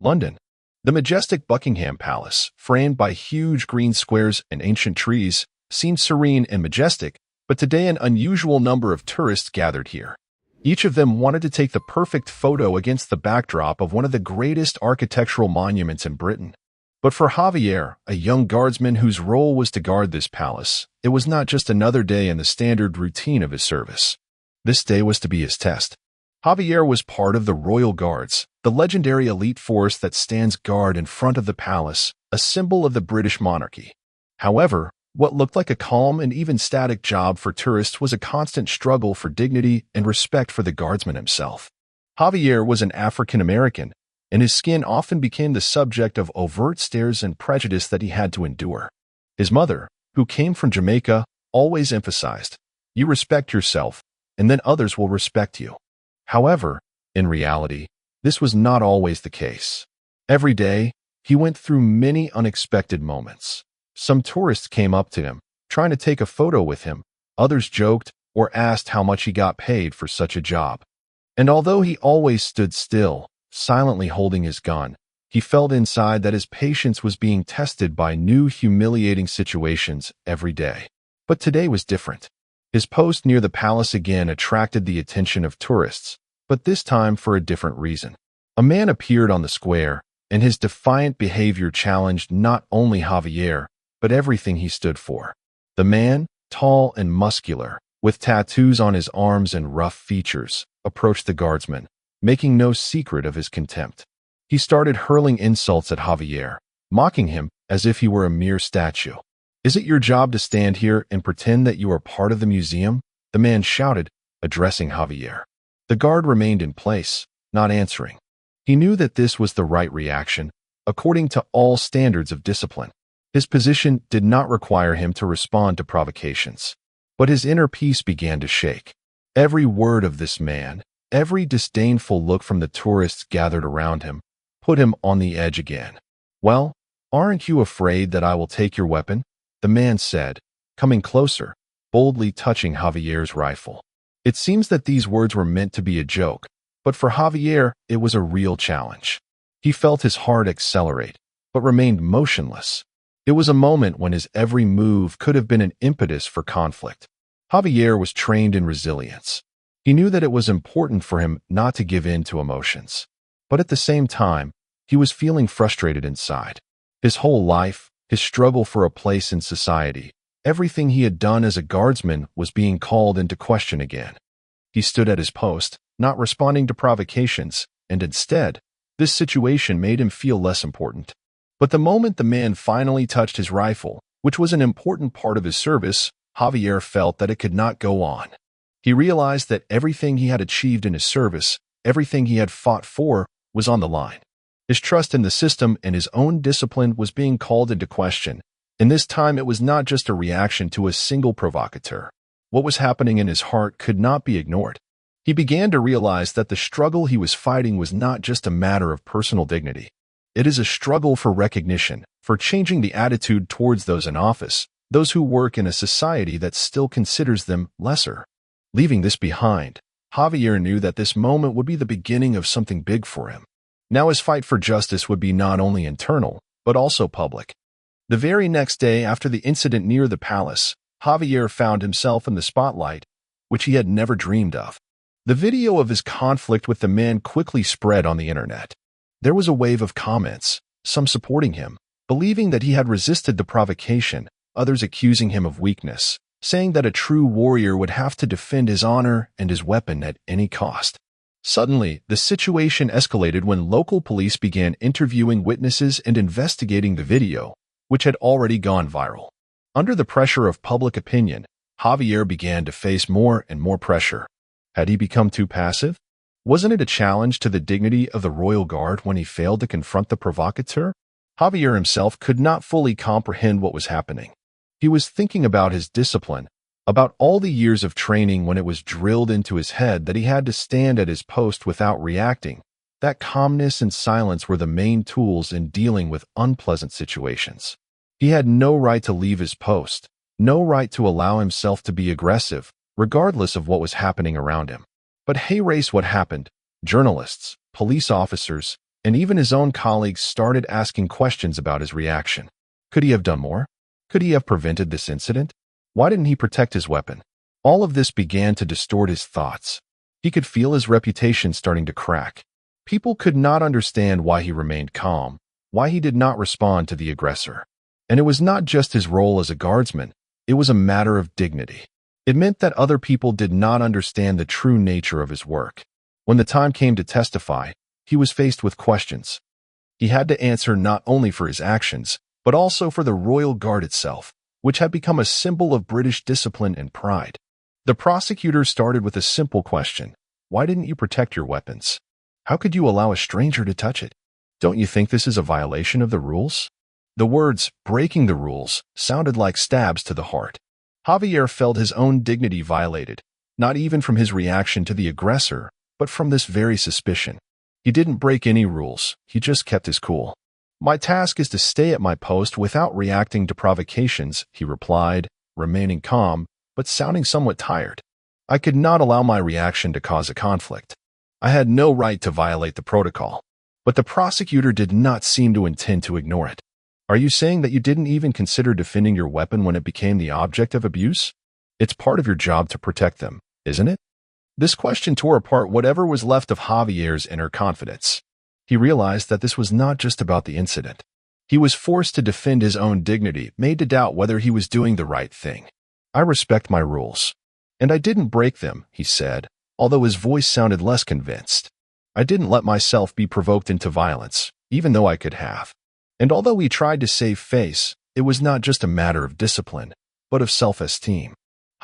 London. The majestic Buckingham Palace, framed by huge green squares and ancient trees, seemed serene and majestic, but today an unusual number of tourists gathered here. Each of them wanted to take the perfect photo against the backdrop of one of the greatest architectural monuments in Britain. But for Javier, a young guardsman whose role was to guard this palace, it was not just another day in the standard routine of his service. This day was to be his test. Javier was part of the Royal Guards, the legendary elite force that stands guard in front of the palace, a symbol of the British monarchy. However, what looked like a calm and even static job for tourists was a constant struggle for dignity and respect for the guardsman himself. Javier was an African American, and his skin often became the subject of overt stares and prejudice that he had to endure. His mother, who came from Jamaica, always emphasized, "You respect yourself, and then others will respect you." However, in reality, this was not always the case. Every day, he went through many unexpected moments. Some tourists came up to him, trying to take a photo with him. Others joked or asked how much he got paid for such a job. And although he always stood still, silently holding his gun, he felt inside that his patience was being tested by new humiliating situations every day. But today was different. His post near the palace again attracted the attention of tourists, but this time for a different reason. A man appeared on the square, and his defiant behavior challenged not only Javier, but everything he stood for. The man, tall and muscular, with tattoos on his arms and rough features, approached the guardsman, making no secret of his contempt. He started hurling insults at Javier, mocking him as if he were a mere statue. "Is it your job to stand here and pretend that you are part of the museum?" the man shouted, addressing Javier. The guard remained in place, not answering. He knew that this was the right reaction, according to all standards of discipline. His position did not require him to respond to provocations. But his inner peace began to shake. Every word of this man, every disdainful look from the tourists gathered around him, put him on the edge again. "Well, aren't you afraid that I will take your weapon?" the man said, coming closer, boldly touching Javier's rifle. It seems that these words were meant to be a joke, but for Javier, it was a real challenge. He felt his heart accelerate, but remained motionless. It was a moment when his every move could have been an impetus for conflict. Javier was trained in resilience. He knew that it was important for him not to give in to emotions. But at the same time, he was feeling frustrated inside. His whole life, his struggle for a place in society, everything he had done as a guardsman was being called into question again. He stood at his post, not responding to provocations, and instead, this situation made him feel less important. But the moment the man finally touched his rifle, which was an important part of his service, Javier felt that it could not go on. He realized that everything he had achieved in his service, everything he had fought for, was on the line. His trust in the system and his own discipline was being called into question, and this time it was not just a reaction to a single provocateur. What was happening in his heart could not be ignored. He began to realize that the struggle he was fighting was not just a matter of personal dignity. It is a struggle for recognition, for changing the attitude towards those in office, those who work in a society that still considers them lesser. Leaving this behind, Javier knew that this moment would be the beginning of something big for him. Now his fight for justice would be not only internal, but also public. The very next day after the incident near the palace, Javier found himself in the spotlight, which he had never dreamed of. The video of his conflict with the man quickly spread on the internet. There was a wave of comments, some supporting him, believing that he had resisted the provocation, others accusing him of weakness, saying that a true warrior would have to defend his honor and his weapon at any cost. Suddenly, the situation escalated when local police began interviewing witnesses and investigating the video, which had already gone viral. Under the pressure of public opinion, Javier began to face more and more pressure. Had he become too passive? Wasn't it a challenge to the dignity of the Royal Guard when he failed to confront the provocateur? Javier himself could not fully comprehend what was happening. He was thinking about his discipline, about all the years of training when it was drilled into his head that he had to stand at his post without reacting. That calmness and silence were the main tools in dealing with unpleasant situations. He had no right to leave his post, no right to allow himself to be aggressive, regardless of what was happening around him. But hey, race, what happened? Journalists, police officers, And even his own colleagues started asking questions about his reaction. Could he have done more? Could he have prevented this incident? Why didn't he protect his weapon? All of this began to distort his thoughts. He could feel his reputation starting to crack. People could not understand why he remained calm, why he did not respond to the aggressor. And it was not just his role as a guardsman, it was a matter of dignity. It meant that other people did not understand the true nature of his work. When the time came to testify, he was faced with questions. He had to answer not only for his actions, but also for the Royal Guard itself, which had become a symbol of British discipline and pride. The prosecutor started with a simple question. Why didn't you protect your weapons? How could you allow a stranger to touch it? Don't you think this is a violation of the rules? The words, breaking the rules, sounded like stabs to the heart. Javier felt his own dignity violated, not even from his reaction to the aggressor, but from this very suspicion. He didn't break any rules, he just kept his cool. My task is to stay at my post without reacting to provocations, he replied, remaining calm, but sounding somewhat tired. I could not allow my reaction to cause a conflict. I had no right to violate the protocol. But the prosecutor did not seem to intend to ignore it. Are you saying that you didn't even consider defending your weapon when it became the object of abuse? It's part of your job to protect them, isn't it? This question tore apart whatever was left of Javier's inner confidence. He realized that this was not just about the incident. He was forced to defend his own dignity, made to doubt whether he was doing the right thing. I respect my rules. And I didn't break them, he said, although his voice sounded less convinced. I didn't let myself be provoked into violence, even though I could have. And although he tried to save face, it was not just a matter of discipline, but of self-esteem.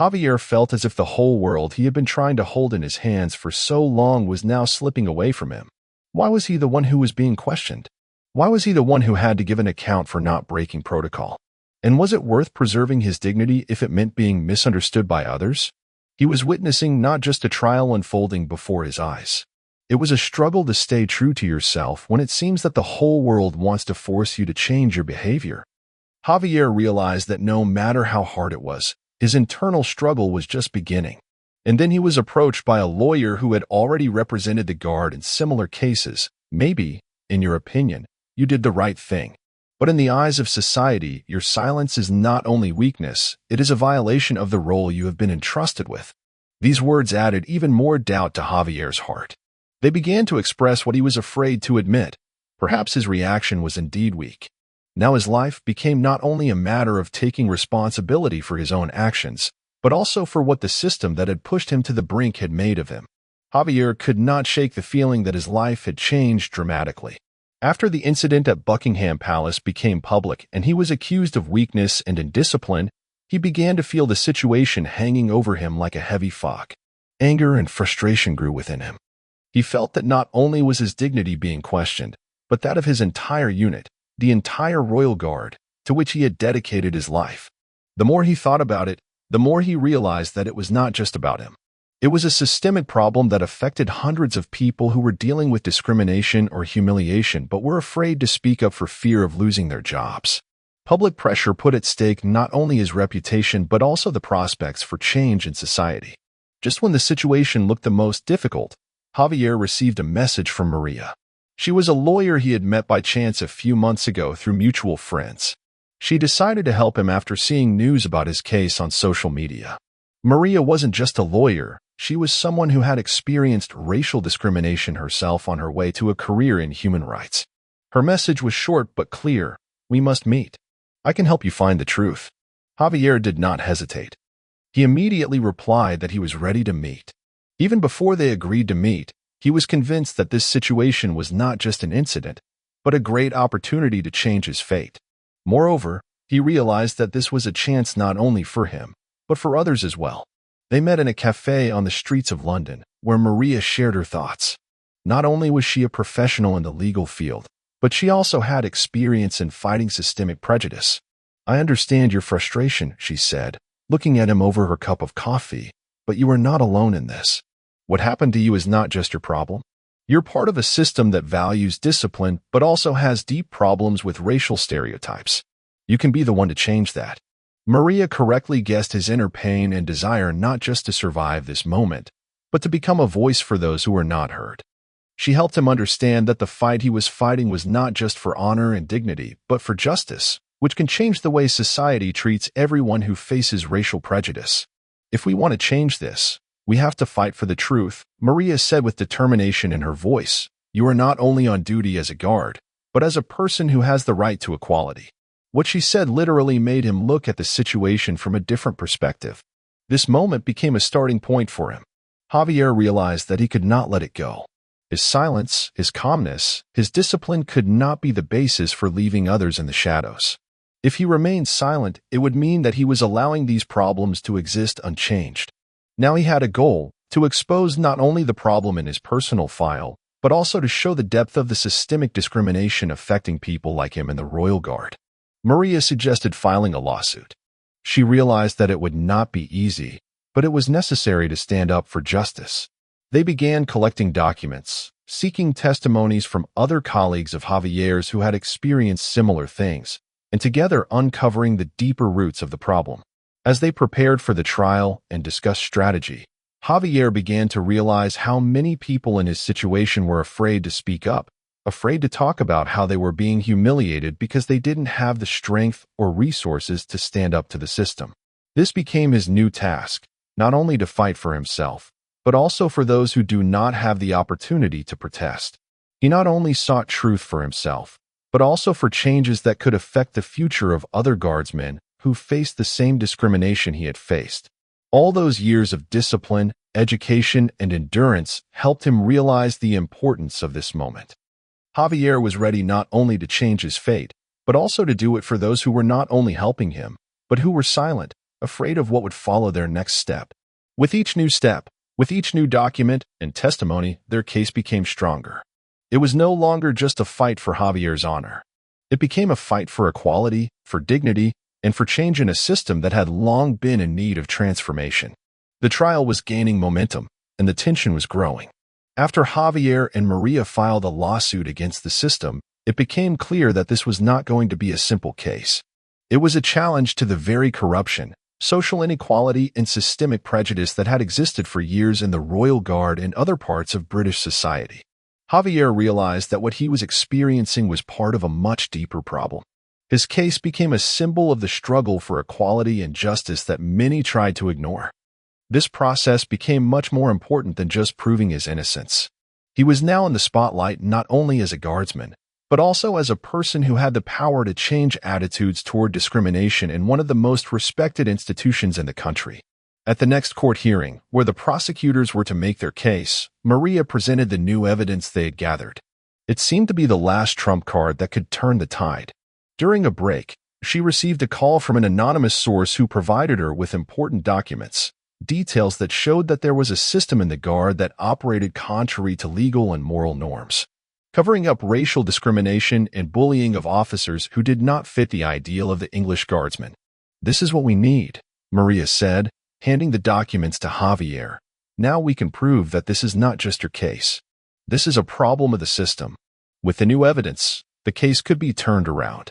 Javier felt as if the whole world he had been trying to hold in his hands for so long was now slipping away from him. Why was he the one who was being questioned? Why was he the one who had to give an account for not breaking protocol? And was it worth preserving his dignity if it meant being misunderstood by others? He was witnessing not just a trial unfolding before his eyes. It was a struggle to stay true to yourself when it seems that the whole world wants to force you to change your behavior. Javier realized that no matter how hard it was, his internal struggle was just beginning. And then he was approached by a lawyer who had already represented the guard in similar cases. Maybe, in your opinion, you did the right thing. But in the eyes of society, your silence is not only weakness, it is a violation of the role you have been entrusted with. These words added even more doubt to Javier's heart. They began to express what he was afraid to admit. Perhaps his reaction was indeed weak. Now his life became not only a matter of taking responsibility for his own actions, but also for what the system that had pushed him to the brink had made of him. Javier could not shake the feeling that his life had changed dramatically. After the incident at Buckingham Palace became public and he was accused of weakness and indiscipline, he began to feel the situation hanging over him like a heavy fog. Anger and frustration grew within him. He felt that not only was his dignity being questioned, but that of his entire unit, the entire Royal Guard, to which he had dedicated his life. The more he thought about it, the more he realized that it was not just about him. It was a systemic problem that affected hundreds of people who were dealing with discrimination or humiliation but were afraid to speak up for fear of losing their jobs. Public pressure put at stake not only his reputation but also the prospects for change in society. Just when the situation looked the most difficult, Javier received a message from Maria. She was a lawyer he had met by chance a few months ago through mutual friends. She decided to help him after seeing news about his case on social media. Maria wasn't just a lawyer, she was someone who had experienced racial discrimination herself on her way to a career in human rights. Her message was short but clear: we must meet. I can help you find the truth. Javier did not hesitate. He immediately replied that he was ready to meet. Even before they agreed to meet, he was convinced that this situation was not just an incident, but a great opportunity to change his fate. Moreover, he realized that this was a chance not only for him, but for others as well. They met in a cafe on the streets of London, where Maria shared her thoughts. Not only was she a professional in the legal field, but she also had experience in fighting systemic prejudice. I understand your frustration, she said, looking at him over her cup of coffee, but you are not alone in this. What happened to you is not just your problem. You're part of a system that values discipline but also has deep problems with racial stereotypes. You can be the one to change that. Maria correctly guessed his inner pain and desire not just to survive this moment, but to become a voice for those who are not heard. She helped him understand that the fight he was fighting was not just for honor and dignity, but for justice, which can change the way society treats everyone who faces racial prejudice. If we want to change this, we have to fight for the truth, Maria said with determination in her voice. You are not only on duty as a guard, but as a person who has the right to equality. What she said literally made him look at the situation from a different perspective. This moment became a starting point for him. Javier realized that he could not let it go. His silence, his calmness, his discipline could not be the basis for leaving others in the shadows. If he remained silent, it would mean that he was allowing these problems to exist unchanged. Now he had a goal, to expose not only the problem in his personal file, but also to show the depth of the systemic discrimination affecting people like him in the Royal Guard. Maria suggested filing a lawsuit. She realized that it would not be easy, but it was necessary to stand up for justice. They began collecting documents, seeking testimonies from other colleagues of Javier's who had experienced similar things, and together uncovering the deeper roots of the problem. As they prepared for the trial and discussed strategy, Javier began to realize how many people in his situation were afraid to speak up, afraid to talk about how they were being humiliated because they didn't have the strength or resources to stand up to the system. This became his new task, not only to fight for himself, but also for those who do not have the opportunity to protest. He not only sought truth for himself, but also for changes that could affect the future of other guardsmen who faced the same discrimination he had faced. All those years of discipline, education, and endurance helped him realize the importance of this moment. Javier was ready not only to change his fate, but also to do it for those who were not only helping him, but who were silent, afraid of what would follow their next step. With each new step, with each new document and testimony, their case became stronger. It was no longer just a fight for Javier's honor. It became a fight for equality, for dignity, and for change in a system that had long been in need of transformation. The trial was gaining momentum, and the tension was growing. After Javier and Maria filed a lawsuit against the system, it became clear that this was not going to be a simple case. It was a challenge to the very corruption, social inequality, and systemic prejudice that had existed for years in the Royal Guard and other parts of British society. Javier realized that what he was experiencing was part of a much deeper problem. His case became a symbol of the struggle for equality and justice that many tried to ignore. This process became much more important than just proving his innocence. He was now in the spotlight not only as a guardsman, but also as a person who had the power to change attitudes toward discrimination in one of the most respected institutions in the country. At the next court hearing, where the prosecutors were to make their case, Maria presented the new evidence they had gathered. It seemed to be the last trump card that could turn the tide. During a break, she received a call from an anonymous source who provided her with important documents, details that showed that there was a system in the Guard that operated contrary to legal and moral norms, covering up racial discrimination and bullying of officers who did not fit the ideal of the English guardsman. "This is what we need," Maria said, handing the documents to Javier. "Now we can prove that this is not just your case. This is a problem of the system." With the new evidence, the case could be turned around.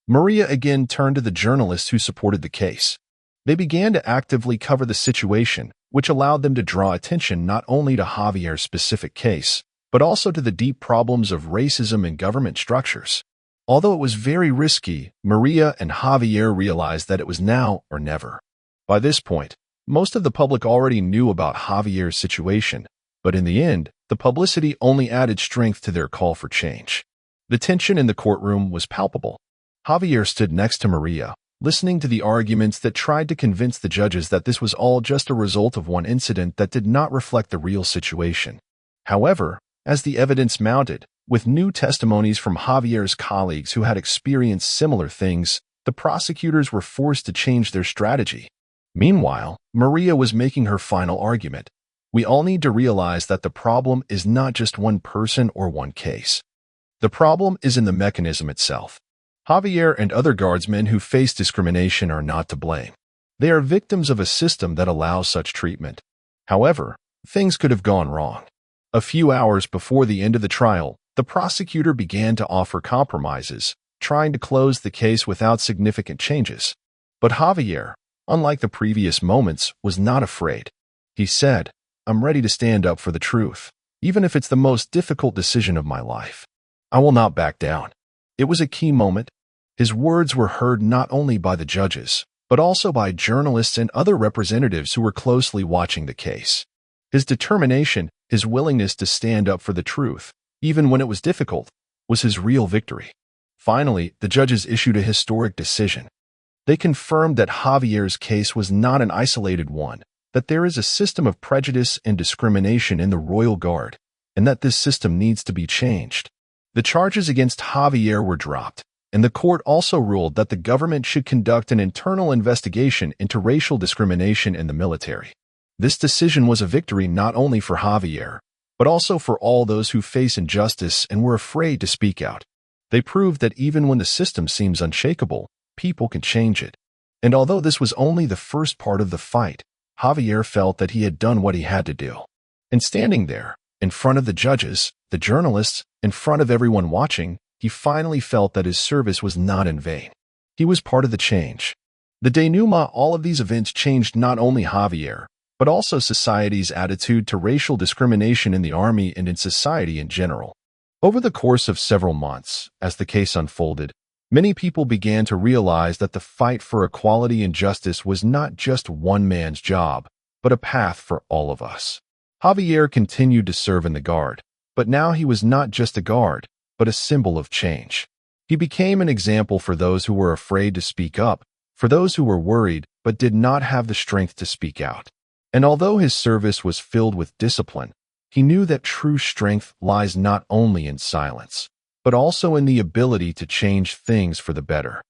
Maria again turned to the journalists who supported the case. They began to actively cover the situation, which allowed them to draw attention not only to Javier's specific case, but also to the deep problems of racism in government structures. Although it was very risky, Maria and Javier realized that it was now or never. By this point, most of the public already knew about Javier's situation, but in the end, the publicity only added strength to their call for change. The tension in the courtroom was palpable. Javier stood next to Maria, listening to the arguments that tried to convince the judges that this was all just a result of one incident that did not reflect the real situation. However, as the evidence mounted, with new testimonies from Javier's colleagues who had experienced similar things, the prosecutors were forced to change their strategy. Meanwhile, Maria was making her final argument. "We all need to realize that the problem is not just one person or one case. The problem is in the mechanism itself. Javier and other guardsmen who face discrimination are not to blame. They are victims of a system that allows such treatment. However, things could have gone wrong." A few hours before the end of the trial, the prosecutor began to offer compromises, trying to close the case without significant changes. But Javier, unlike the previous moments, was not afraid. He said, "I'm ready to stand up for the truth. even if it's the most difficult decision of my life. I will not back down." It was a key moment. His words were heard not only by the judges, but also by journalists and other representatives who were closely watching the case. His determination, his willingness to stand up for the truth, even when it was difficult, was his real victory. Finally, the judges issued a historic decision. They confirmed that Javier's case was not an isolated one, that there is a system of prejudice and discrimination in the Royal Guard, and that this system needs to be changed. The charges against Javier were dropped, and the court also ruled that the government should conduct an internal investigation into racial discrimination in the military. This decision was a victory not only for Javier, but also for all those who face injustice and were afraid to speak out. They proved that even when the system seems unshakable, people can change it. And although this was only the first part of the fight, Javier felt that he had done what he had to do. And standing there, in front of the judges, the journalists, in front of everyone watching, he finally felt that his service was not in vain. He was part of the change. The denouement, all of these events changed not only Javier, but also society's attitude to racial discrimination in the army and in society in general. Over the course of several months, as the case unfolded, many people began to realize that the fight for equality and justice was not just one man's job, but a path for all of us. Javier continued to serve in the Guard, but now he was not just a guard, but a symbol of change. He became an example for those who were afraid to speak up, for those who were worried but did not have the strength to speak out. And although his service was filled with discipline, he knew that true strength lies not only in silence, but also in the ability to change things for the better.